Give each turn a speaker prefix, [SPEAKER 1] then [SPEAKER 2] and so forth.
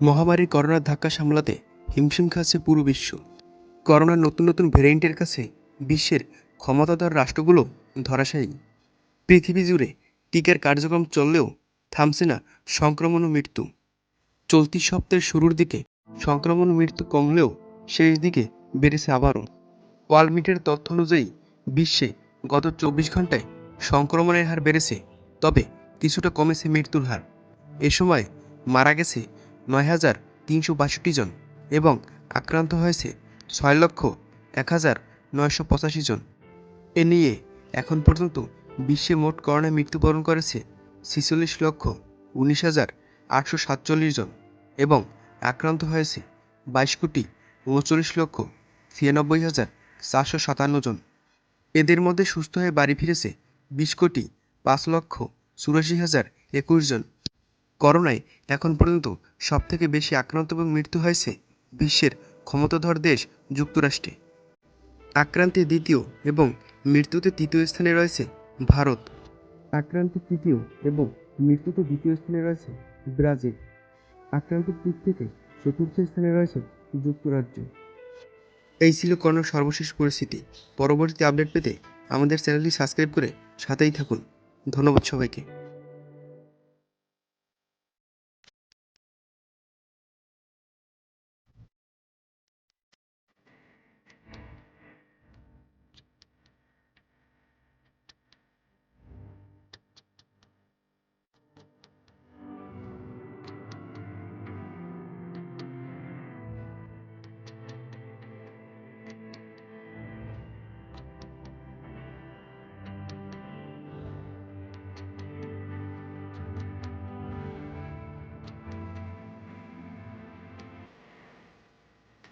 [SPEAKER 1] মহামারী করোনার ধাক্কা সামলাতে হিমশিম খাচ্ছে পুরো বিশ্ব। করোনার নতুন নতুন ভ্যারিয়েন্টের কাছে বিশ্বের ক্ষমতাধর রাষ্ট্রগুলো ধরাশায়ী। পৃথিবী জুড়ে টিকার কার্যক্রম চললেও থামছে না সংক্রমণ ও মৃত্যু। চলতি সপ্তাহের শুরুর দিকে সংক্রমণ ও মৃত্যু কমলেও শেষ দিকে বেড়েছে আবারও। ওয়ালমিটের তথ্য অনুযায়ী বিশ্বে গত 24 ঘন্টায় সংক্রমণের হার বেড়েছে, তবে কিছুটা কমেছে মৃত্যুর হার। এ সময় মারা গেছে ৯,৩৬২ জন এবং আক্রান্ত হয়েছে ৬,০১,৯৮৫ জন। এ নিয়ে এখন পর্যন্ত বিশ্বে মোট করোনায় মৃত্যুবরণ করেছে ৪৬,১৯,৮৪৭ জন এবং আক্রান্ত হয়েছে ২২,৩৯,৯৬,৪৫৭ জন। এদের মধ্যে সুস্থ হয়ে বাড়ি ফিরেছে ২০,৫,৮৪,০২১ জন। করোনায় এখন পর্যন্ত সবথেকে বেশি আক্রান্ত এবং মৃত্যু হয়েছে বিশ্বের ক্ষমতাধর দেশ যুক্তরাষ্ট্রে। আক্রান্তে দ্বিতীয় এবং মৃত্যুতে তৃতীয় স্থানে রয়েছে ভারত। আক্রান্তের তৃতীয় এবং মৃত্যুতে দ্বিতীয় স্থানে রয়েছে ব্রাজিল। আক্রান্তের দিক থেকে চতুর্থ স্থানে রয়েছে যুক্তরাজ্য। এই ছিল করোনার সর্বশেষ পরিস্থিতি। পরবর্তী আপডেট পেতে আমাদের চ্যানেলটি সাবস্ক্রাইব করে সাথেই থাকুন। ধন্যবাদ সবাইকে।